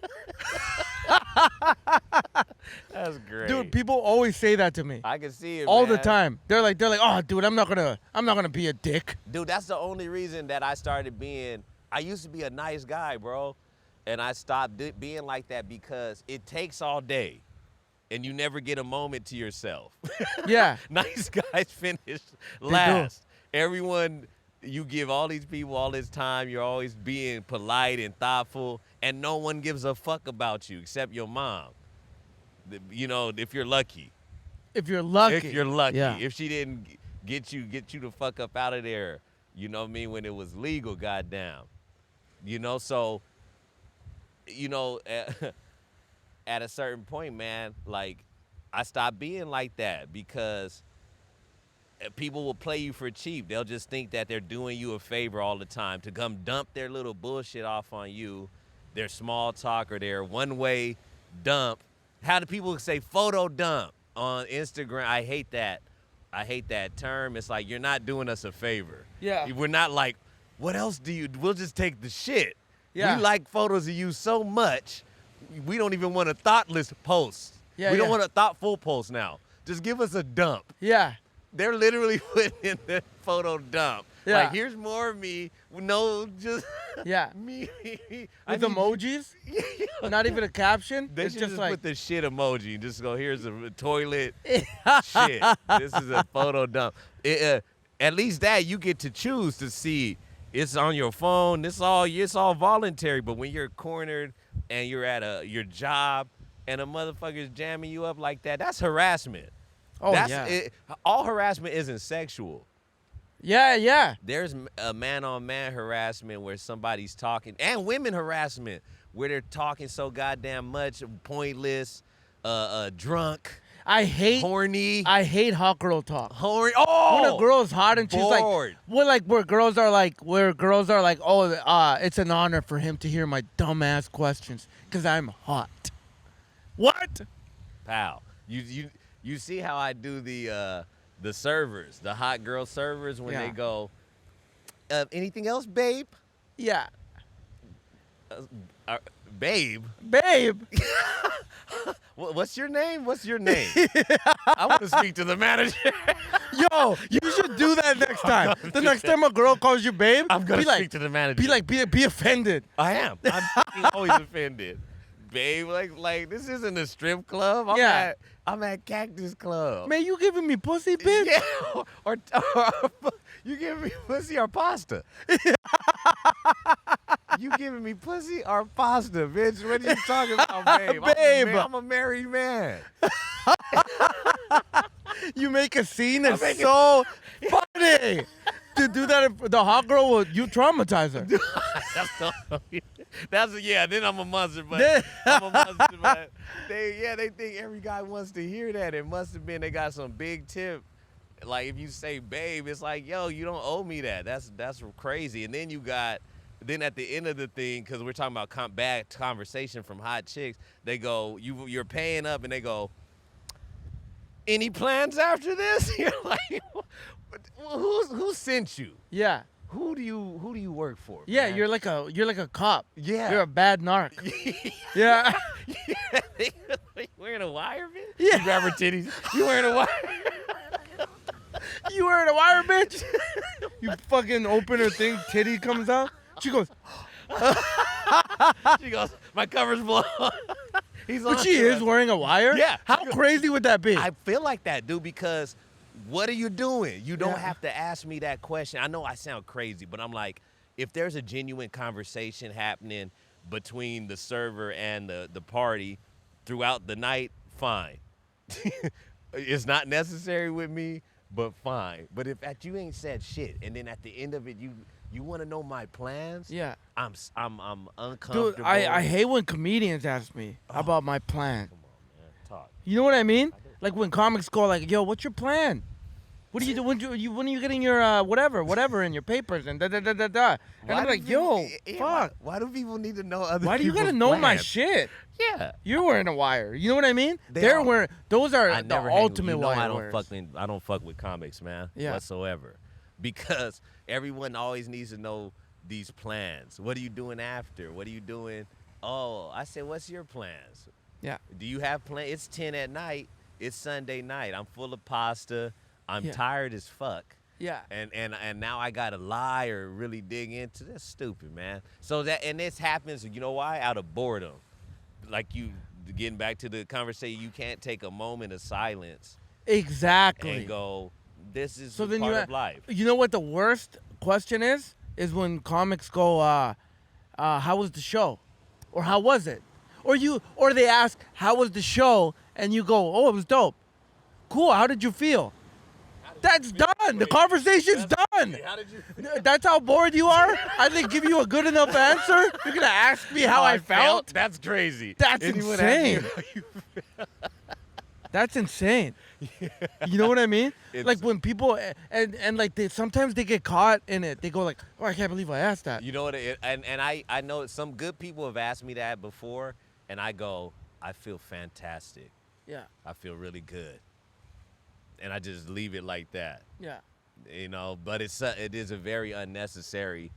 Speaker 2: That's great.
Speaker 1: Dude, people always say that to me.
Speaker 2: I can see it,
Speaker 1: all the
Speaker 2: man.
Speaker 1: time. They're like, oh, dude, I'm not gonna be a dick.
Speaker 2: Dude, that's the only reason that I started being. I used to be a nice guy, bro, and I stopped being like that because it takes all day, and you never get a moment to yourself.
Speaker 1: Yeah.
Speaker 2: Nice guys finish last. Everyone, you give all these people all this time. You're always being polite and thoughtful, and no one gives a fuck about you except your mom. You know, if you're lucky.
Speaker 1: If you're lucky.
Speaker 2: If you're lucky.
Speaker 1: Yeah.
Speaker 2: If she didn't get you the fuck up out of there, you know what I mean, when it was legal, goddamn. You know, so, you know, at a certain point, man, like, I stopped being like that because people will play you for cheap. They'll just think that they're doing you a favor all the time to come dump their little bullshit off on you, their small talk or their one-way dump. How do people say photo dump on Instagram? I hate that. I hate that term. It's like, you're not doing us a favor.
Speaker 1: Yeah.
Speaker 2: We're not like, what else do you, we'll just take the shit.
Speaker 1: Yeah.
Speaker 2: We like photos of you so much, we don't even want a thoughtless post.
Speaker 1: Yeah,
Speaker 2: we don't
Speaker 1: yeah.
Speaker 2: want a thoughtful post now. Just give us a dump.
Speaker 1: Yeah.
Speaker 2: They're literally putting in the photo dump.
Speaker 1: Yeah.
Speaker 2: Like, here's more of me. No, just
Speaker 1: Yeah.
Speaker 2: me.
Speaker 1: With emojis? Not even a caption?
Speaker 2: They
Speaker 1: It's
Speaker 2: should
Speaker 1: just like,
Speaker 2: put the shit emoji and just go, here's a toilet shit. This is a photo dump. At least that you get to choose to see. It's on your phone. It's all voluntary. But when you're cornered and you're at your job and a motherfucker's jamming you up like that, that's harassment.
Speaker 1: oh, yeah.
Speaker 2: All harassment isn't sexual.
Speaker 1: Yeah, yeah.
Speaker 2: There's a man-on-man harassment where somebody's talking, and women harassment where they're talking so goddamn much, pointless, drunk,
Speaker 1: I hate hot girl talk.
Speaker 2: horny. Oh,
Speaker 1: When a girl's hot and she's
Speaker 2: bored.
Speaker 1: like, where girls are like, oh, it's an honor for him to hear my dumbass questions because I'm hot. What?
Speaker 2: Pal, you see how I do the servers, the hot girl servers when
Speaker 1: Yeah.
Speaker 2: they go, anything else, babe?
Speaker 1: Yeah.
Speaker 2: Babe?
Speaker 1: Babe.
Speaker 2: What's your name? What's your name? I want to speak to the manager.
Speaker 1: Yo, you should do that next time. The next time a girl calls you babe,
Speaker 2: I'm going
Speaker 1: be
Speaker 2: to
Speaker 1: like,
Speaker 2: speak to the manager.
Speaker 1: be offended.
Speaker 2: I am. I'm fucking always offended. Babe, like this isn't a strip club. I'm at Cactus Club.
Speaker 1: Man, you giving me pussy, bitch?
Speaker 2: Yeah, or you giving me pussy or pasta? You giving me pussy or pasta, bitch? What are you talking about, babe?
Speaker 1: Babe.
Speaker 2: I'm a married man.
Speaker 1: You make a scene that's so funny. To do that, the hot girl will you traumatize her.
Speaker 2: Then I'm a monster, but I'm a monster, but they think every guy wants to hear that. It must have been they got some big tip. Like if you say babe, it's like, yo, you don't owe me that. That's crazy. And then at the end of the thing, because we're talking about bad conversation from hot chicks, they go, you're paying up, and they go, any plans after this? You're like, who sent you?
Speaker 1: Yeah.
Speaker 2: Who do you work for?
Speaker 1: Yeah,
Speaker 2: man?
Speaker 1: you're like a cop.
Speaker 2: Yeah.
Speaker 1: You're a bad narc. Yeah.
Speaker 2: You wearing a wire, bitch?
Speaker 1: Yeah.
Speaker 2: You grab her titties. You wearing a wire?
Speaker 1: You wearing a wire, bitch? You fucking open her thing, titty comes out. She goes,
Speaker 2: She goes, my cover's blown.
Speaker 1: but she is wearing a wire?
Speaker 2: Yeah.
Speaker 1: How crazy would that be?
Speaker 2: I feel like that, dude, because what are you doing? You don't
Speaker 1: Yeah.
Speaker 2: have to ask me that question. I know I sound crazy, but I'm like, if there's a genuine conversation happening between the server and the party throughout the night, fine. It's not necessary with me, but fine. But if you ain't said shit, and then at the end of it, you want to know my plans?
Speaker 1: Yeah.
Speaker 2: I'm uncomfortable.
Speaker 1: Dude, I hate when comedians ask me about my plan.
Speaker 2: Come on, man. Talk.
Speaker 1: You know what I mean? Like when comics go like, "Yo, what's your plan? What do you do? When are you getting your whatever in your papers and da da da da da?" And I'm like, "Yo, fuck.
Speaker 2: Why do people need to know other
Speaker 1: Why do you
Speaker 2: people's
Speaker 1: gotta know my
Speaker 2: plans?
Speaker 1: shit?
Speaker 2: Yeah.
Speaker 1: You're wearing a wire. You know what I mean?
Speaker 2: They
Speaker 1: They're
Speaker 2: all-
Speaker 1: wearing. Those are
Speaker 2: I
Speaker 1: the
Speaker 2: never hang-
Speaker 1: ultimate
Speaker 2: you know
Speaker 1: wire
Speaker 2: I don't
Speaker 1: wearers.
Speaker 2: I don't fuck with comics, man,
Speaker 1: Yeah.
Speaker 2: whatsoever, because everyone always needs to know these plans. What are you doing after? What are you doing? Oh, I said, what's your plans?
Speaker 1: Yeah.
Speaker 2: Do you have plans? It's 10 at night. It's Sunday night. I'm full of pasta. I'm
Speaker 1: Yeah.
Speaker 2: tired as fuck.
Speaker 1: Yeah.
Speaker 2: And now I gotta lie or really dig into that's stupid, man. So this happens, you know why? Out of boredom. Like you getting back to the conversation, you can't take a moment of silence
Speaker 1: Exactly.
Speaker 2: and go, this is
Speaker 1: So
Speaker 2: the
Speaker 1: then
Speaker 2: part
Speaker 1: you
Speaker 2: of life.
Speaker 1: You know what the worst question is when comics go, how was the show, or how was it, or they ask how was the show, and you go, oh, it was dope, cool. How did you feel? That's done. The conversation's done.
Speaker 2: How did you
Speaker 1: That's how bored you are. I didn't give you a good enough answer. You're gonna ask me how I felt.
Speaker 2: That's crazy.
Speaker 1: That's
Speaker 2: Anyone ask you
Speaker 1: insane.
Speaker 2: how you
Speaker 1: That's insane. You know what I mean?
Speaker 2: It's-
Speaker 1: Like when people and like sometimes they get caught in it. They go like, "Oh, I can't believe I asked that."
Speaker 2: You know what? I know some good people have asked me that before, and I go, I feel fantastic.
Speaker 1: Yeah,
Speaker 2: I feel really good, and I just leave it like that.
Speaker 1: yeah,
Speaker 2: You know, but it is a very unnecessary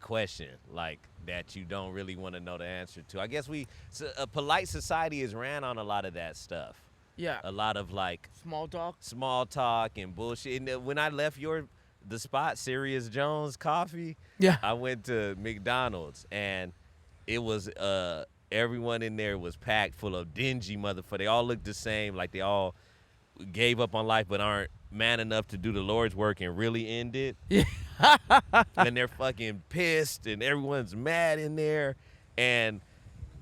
Speaker 2: question, like that you don't really want to know the answer to. I guess a polite society is ran on a lot of that stuff.
Speaker 1: yeah.
Speaker 2: A lot of like
Speaker 1: Small talk.
Speaker 2: small talk and bullshit. And when I left the spot, Sirius Jones Coffee,
Speaker 1: Yeah,
Speaker 2: I went to McDonald's and it was everyone in there was packed full of dingy motherfuckers. They all looked the same, like they all gave up on life but aren't man enough to do the Lord's work and really end it.
Speaker 1: yeah,
Speaker 2: And they're fucking pissed and everyone's mad in there. And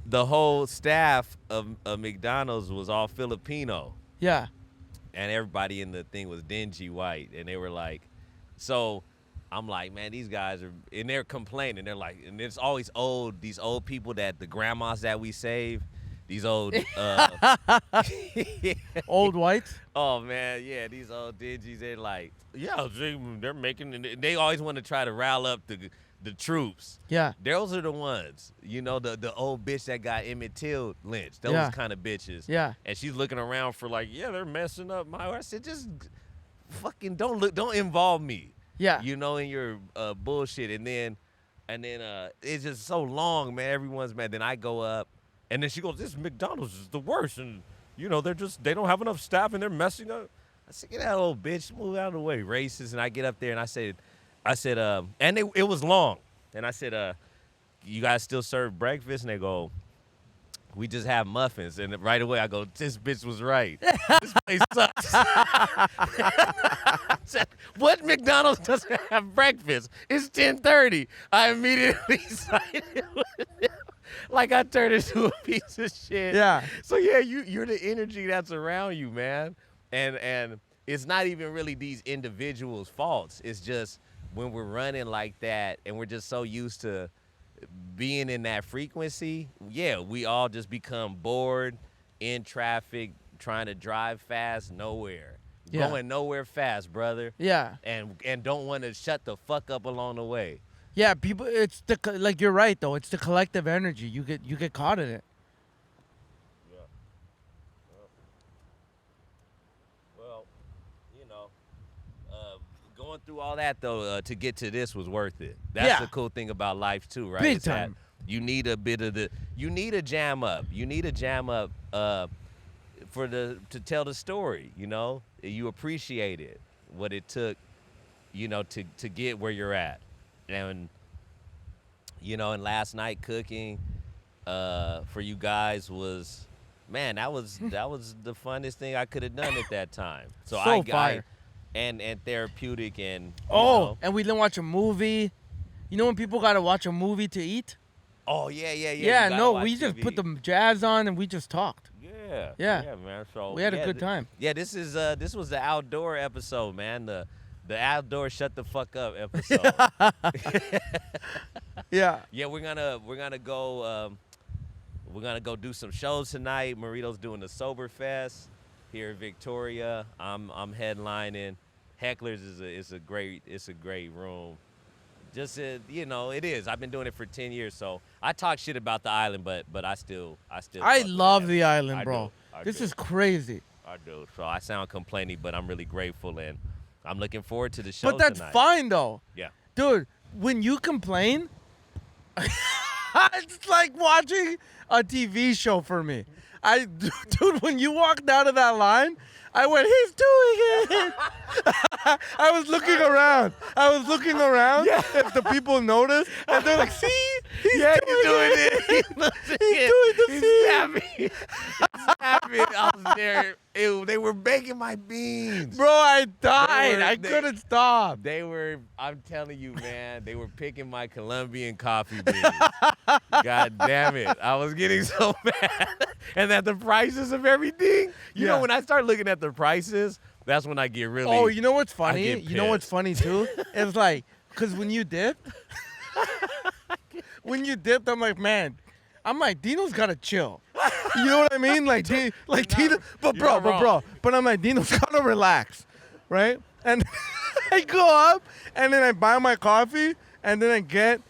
Speaker 2: the whole staff of McDonald's was all Filipino.
Speaker 1: yeah,
Speaker 2: And everybody in the thing was dingy white. And they were like, so I'm like, man, these guys are, and they're complaining. They're like, and it's always these old people that the grandmas that we save, these old,
Speaker 1: old whites.
Speaker 2: oh man, yeah, these old dingies, they're like, yeah, they're making, they always want to try to rile up the troops.
Speaker 1: Yeah,
Speaker 2: Those are the ones, you know, the old bitch that got Emmett Till lynched. Those
Speaker 1: Yeah.
Speaker 2: kind of bitches.
Speaker 1: yeah,
Speaker 2: And she's looking around for like, yeah, they're messing up my. I said, just fucking don't involve me.
Speaker 1: yeah,
Speaker 2: You know, in your bullshit. And then it's just so long, man. Everyone's mad. Then I go up, and then she goes, "This McDonald's is the worst, and you know they don't have enough staff, and they're messing up." I said, "Get that old bitch, move out of the way, racist." And I get up there and I said, and it was long, and I said, "You guys still serve breakfast?" And they go, "We just have muffins." And right away I go, "This bitch was right. This place sucks." I said, "What McDonald's doesn't have breakfast? It's 10:30. I immediately sided with them. Like I turned into a piece of shit.
Speaker 1: yeah,
Speaker 2: So yeah, you're the energy that's around you, man. And it's not even really these individuals' faults. It's just when we're running like that and we're just so used to being in that frequency, yeah, we all just become bored in traffic, trying to drive fast nowhere.
Speaker 1: Yeah.
Speaker 2: Going nowhere fast, brother.
Speaker 1: yeah,
Speaker 2: And don't want to shut the fuck up along the way.
Speaker 1: yeah. People, it's like you're right though. It's the collective energy. You get caught in it.
Speaker 2: Well, you know, going through all that though to get to this was worth it. That's
Speaker 1: Yeah.
Speaker 2: the cool thing about life too, right?
Speaker 1: Big
Speaker 2: Is that
Speaker 1: time.
Speaker 2: you need a bit of you need a jam up. You need a jam up to tell the story. You know, you appreciate it, what it took, you know, to get where you're at, and you know, and last night cooking for you guys was. Man, that was the funnest thing I could have done at that time. So
Speaker 1: fire.
Speaker 2: And therapeutic and you
Speaker 1: Oh,
Speaker 2: know.
Speaker 1: and we didn't watch a movie. You know when people gotta watch a movie to eat?
Speaker 2: Oh yeah.
Speaker 1: Yeah,
Speaker 2: you gotta
Speaker 1: no,
Speaker 2: watch
Speaker 1: we just
Speaker 2: TV.
Speaker 1: put the jazz on and we just talked.
Speaker 2: Yeah,
Speaker 1: Yeah.
Speaker 2: man. So
Speaker 1: We had a
Speaker 2: yeah,
Speaker 1: good time.
Speaker 2: Yeah, this was the outdoor episode, man. The outdoor shut the fuck up episode.
Speaker 1: Yeah.
Speaker 2: Yeah, we're gonna go do some shows tonight. Marito's doing the Sober Fest. here in Victoria. I'm headlining. Hecklers is a great room. Just you know, it is. I've been doing it for 10 years, so I talk shit about the island, but I still
Speaker 1: I
Speaker 2: fuck with it
Speaker 1: love
Speaker 2: heavy.
Speaker 1: the island,
Speaker 2: I
Speaker 1: bro.
Speaker 2: do. I
Speaker 1: This
Speaker 2: do.
Speaker 1: is crazy.
Speaker 2: I do. So I sound complaining, but I'm really grateful, and I'm looking forward to the show
Speaker 1: But that's
Speaker 2: tonight.
Speaker 1: fine though.
Speaker 2: Yeah.
Speaker 1: Dude, when you complain, it's like watching a TV show for me. Dude, when you walked out of that line, I went, he's doing it. I was looking around. If the people noticed, and they're like, see, he's doing it. He's doing the scene.
Speaker 2: I was there. They were baking my beans.
Speaker 1: Bro, I died.
Speaker 2: They-
Speaker 1: I couldn't stop.
Speaker 2: They were, I'm telling you, man, they were picking my Colombian coffee beans. God damn it. I was getting so mad. And at the prices of everything. You know,
Speaker 1: Yeah.
Speaker 2: when I start looking at the prices, that's when I get really.
Speaker 1: Oh, you know what's
Speaker 2: I
Speaker 1: funny?
Speaker 2: get
Speaker 1: You know what's
Speaker 2: pissed.
Speaker 1: funny too? It's like, cause when you dip, I'm like, man, Dino's gotta chill. You know what I mean? Like, Dino,
Speaker 2: you're not wrong.
Speaker 1: but I'm like, Dino's gotta relax, right? And I go up, and then I buy my coffee, and then I get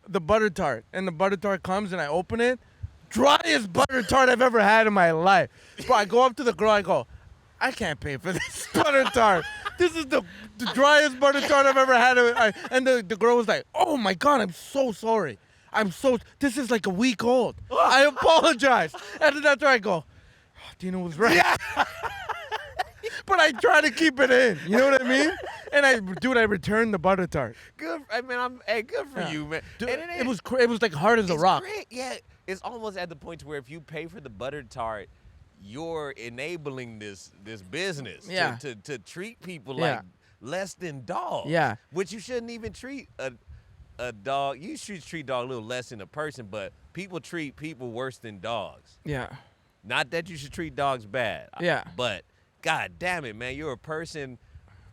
Speaker 1: the butter tart, and the butter tart comes, and I open it, driest butter tart I've ever had in my life. Bro, I go up to the girl, I go, I can't pay for this butter tart. This is the driest butter tart I've ever had. And the girl was like, oh my God, I'm so sorry. This is like a week old. I apologize. And then after I go, oh, Dino was right. But I try to keep it in. You know what I mean? And I returned the butter tart.
Speaker 2: Good. I mean, good for
Speaker 1: Yeah.
Speaker 2: you, man.
Speaker 1: Dude,
Speaker 2: And
Speaker 1: it was like hard as a
Speaker 2: it's
Speaker 1: rock.
Speaker 2: great. Yeah, it's almost at the point to where if you pay for the butter tart, you're enabling this business
Speaker 1: Yeah.
Speaker 2: to treat people
Speaker 1: Yeah.
Speaker 2: like less than dogs.
Speaker 1: Yeah.
Speaker 2: Which you shouldn't even treat a dog. You should treat dog a little less than a person, but people treat people worse than dogs.
Speaker 1: Yeah.
Speaker 2: Not that you should treat dogs bad.
Speaker 1: Yeah.
Speaker 2: But God damn it, man, you're a person,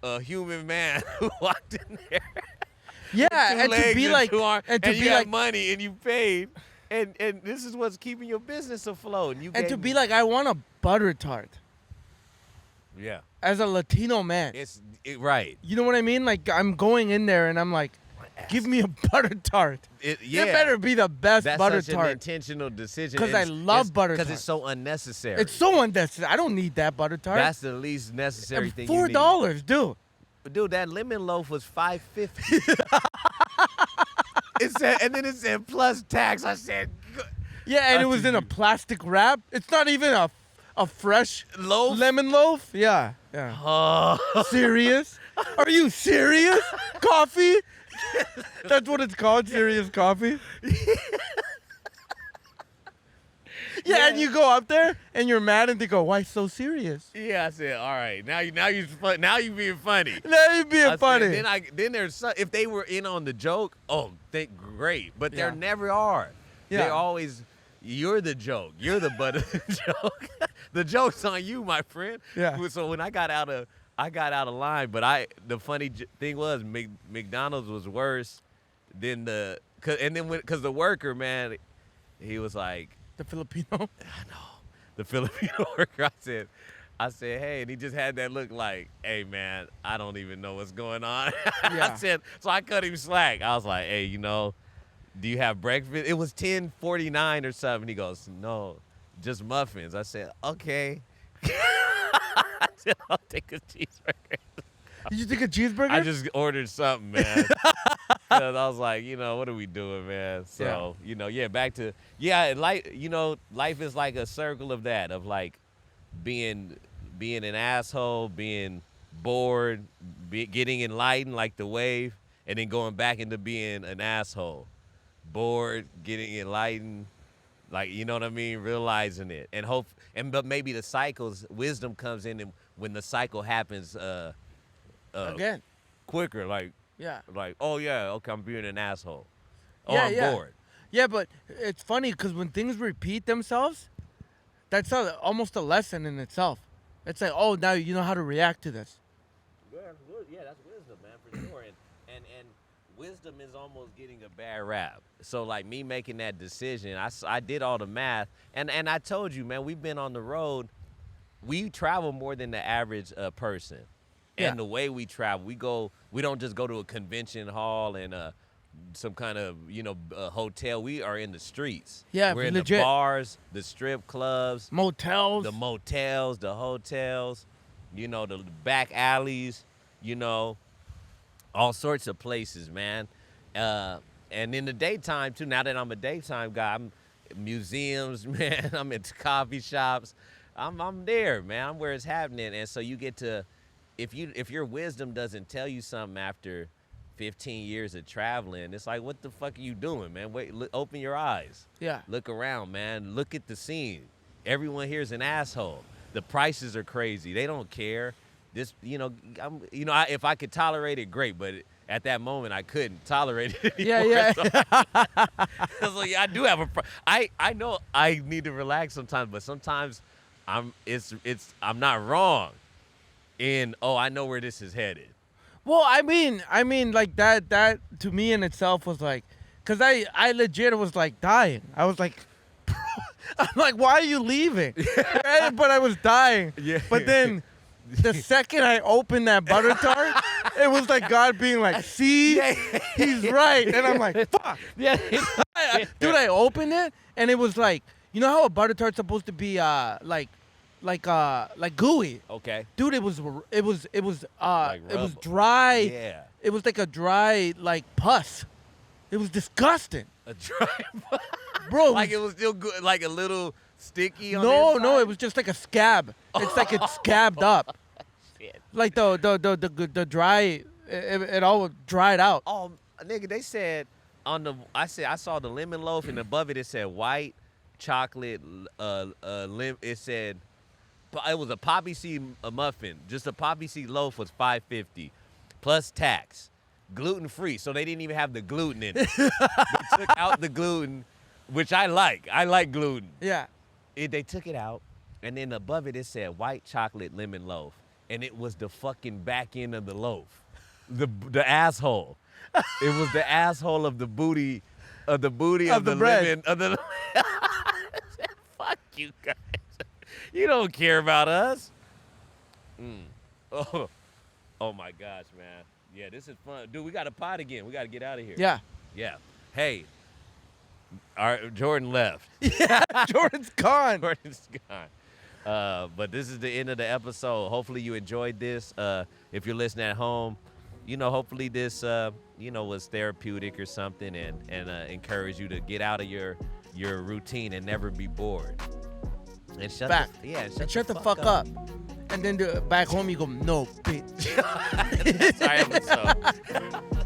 Speaker 2: a human man who walked in there.
Speaker 1: Yeah,
Speaker 2: two
Speaker 1: and to
Speaker 2: legs
Speaker 1: be
Speaker 2: and
Speaker 1: like,
Speaker 2: two arms,
Speaker 1: and to
Speaker 2: you
Speaker 1: be
Speaker 2: have
Speaker 1: like,
Speaker 2: money and you paid, and this is what's keeping your business afloat. And you
Speaker 1: and
Speaker 2: gave
Speaker 1: to
Speaker 2: me-
Speaker 1: be like, I want a butter tart
Speaker 2: yeah,
Speaker 1: as a Latino man.
Speaker 2: right.
Speaker 1: You know what I mean? Like, I'm going in there and I'm like, give me a butter tart.
Speaker 2: Yeah,
Speaker 1: It better be the best
Speaker 2: that's
Speaker 1: butter
Speaker 2: such an
Speaker 1: tart.
Speaker 2: intentional decision
Speaker 1: 'Cause I love butter
Speaker 2: because it's
Speaker 1: tarts.
Speaker 2: so unnecessary.
Speaker 1: It's so unnecessary. I don't need that butter tart.
Speaker 2: That's the least necessary thing. You need.
Speaker 1: $4, dude.
Speaker 2: Dude, that lemon loaf was $5.50. It said, and then it said plus tax. I said,
Speaker 1: Yeah, and it
Speaker 2: That's
Speaker 1: was in a plastic wrap. It's not even a fresh
Speaker 2: loaf.
Speaker 1: lemon loaf. Yeah, yeah.
Speaker 2: Oh.
Speaker 1: Serious? Are you serious? Coffee? That's what it's called, serious coffee? Yeah, and you go up there and you're mad and they go, why so serious?
Speaker 2: Yeah, I said, all right. Now you being funny.
Speaker 1: That ain't
Speaker 2: I
Speaker 1: being
Speaker 2: said,
Speaker 1: funny.
Speaker 2: then there's if they were in on the joke, great. But
Speaker 1: Yeah.
Speaker 2: they never are.
Speaker 1: Yeah.
Speaker 2: They're always you're the joke. You're the butt of the joke. The joke's on you, my friend.
Speaker 1: Yeah.
Speaker 2: So when I got out of line, but the funny thing was McDonald's was worse than because the worker, man, he was like,
Speaker 1: The Filipino?
Speaker 2: the Filipino worker. I said, hey, and he just had that look like, hey, man, I don't even know what's going on.
Speaker 1: Yeah.
Speaker 2: So I cut him slack. I was like, hey, do you have breakfast? It was 10:49 or something. He goes, no, just muffins. I said, okay. I said, I'll take a cheeseburger.
Speaker 1: Did you take a cheeseburger?
Speaker 2: I just ordered something, man. 'Cause I was like, what are we doing, man? So, back to, life is like a circle of that, of like being an asshole, being bored, getting enlightened like the wave, and then going back into being an asshole. Bored, getting enlightened, like, you know what I mean? Realizing it. But maybe the cycles, wisdom comes in, and when the cycle happens,
Speaker 1: Again.
Speaker 2: quicker, like,
Speaker 1: Yeah.
Speaker 2: oh yeah, okay, I'm being an asshole. Oh,
Speaker 1: Yeah,
Speaker 2: I'm
Speaker 1: yeah.
Speaker 2: bored.
Speaker 1: Yeah, but it's funny because when things repeat themselves, that's almost a lesson in itself. It's like, oh, now you know how to react to this.
Speaker 2: Yeah, that's wisdom, man, for sure. And wisdom is almost getting a bad rap. So like me making that decision, I did all the math, and I told you, man, we've been on the road we travel more than the average person.
Speaker 1: Yeah.
Speaker 2: And the way we travel, we don't just go to a convention hall and some kind of, hotel. We are in the streets.
Speaker 1: Yeah,
Speaker 2: we're in
Speaker 1: legit.
Speaker 2: the bars, the strip clubs,
Speaker 1: Motels.
Speaker 2: the motels, the hotels, the back alleys, all sorts of places, man. And in the daytime too. Now that I'm a daytime guy, I'm museums, man. I'm into coffee shops. I'm there, man. I'm where it's happening. And so you get to, if your wisdom doesn't tell you something after 15 years of traveling, it's like, what the fuck are you doing, man? Wait, open your eyes.
Speaker 1: Yeah.
Speaker 2: Look around, man. Look at the scene. Everyone here is an asshole. The prices are crazy. They don't care. This, if I could tolerate it, great. But at that moment, I couldn't tolerate it anymore.
Speaker 1: Yeah.
Speaker 2: So I do have a. I know I need to relax sometimes, but sometimes I'm not wrong. I know where this is headed.
Speaker 1: Well, I mean, like that to me in itself was like, cause I legit was like dying. I was like, I'm like, why are you leaving? Right? But I was dying.
Speaker 2: Yeah.
Speaker 1: But then the second I opened that butter tart, it was like God being like, see, he's right. And I'm like, fuck.
Speaker 2: Yeah.
Speaker 1: Dude, I opened it and it was like, you know how a butter tart's supposed to be like gooey.
Speaker 2: Okay.
Speaker 1: Dude, it was
Speaker 2: Like
Speaker 1: it was
Speaker 2: rubber.
Speaker 1: dry.
Speaker 2: Yeah.
Speaker 1: It was like a dry like pus. It was disgusting.
Speaker 2: A dry.
Speaker 1: Bro,
Speaker 2: Like it was still good, like a little sticky on the
Speaker 1: no,
Speaker 2: inside?
Speaker 1: it was just like a scab. It's like it's scabbed up.
Speaker 2: Shit.
Speaker 1: Like the dry, it all dried out.
Speaker 2: Oh, nigga, they said I saw the lemon loaf and above it said white chocolate it said it was a poppy seed muffin. Just a poppy seed loaf was $5.50 plus tax. Gluten free. So they didn't even have the gluten in it. They took out the gluten, which I like. I like gluten.
Speaker 1: Yeah.
Speaker 2: They took it out, and then above it said white chocolate lemon loaf, and it was the fucking back end of the loaf, the asshole. It was the asshole of the booty, of the
Speaker 1: bread.
Speaker 2: lemon of the. Fuck you guys, you don't care about us. Oh my gosh, man. Yeah, this is fun, dude. We got a pod again. We got to get out of here.
Speaker 1: Yeah.
Speaker 2: Yeah. Hey, Jordan left.
Speaker 1: Yeah. Jordan's gone.
Speaker 2: Jordan's gone. But this is the end of the episode. Hopefully you enjoyed this. If you're listening at home, hopefully this, was therapeutic or something and encourage you to get out of your routine and never be bored. And shut
Speaker 1: the fuck up. And then back home you go, no, bitch.
Speaker 2: That's our episode.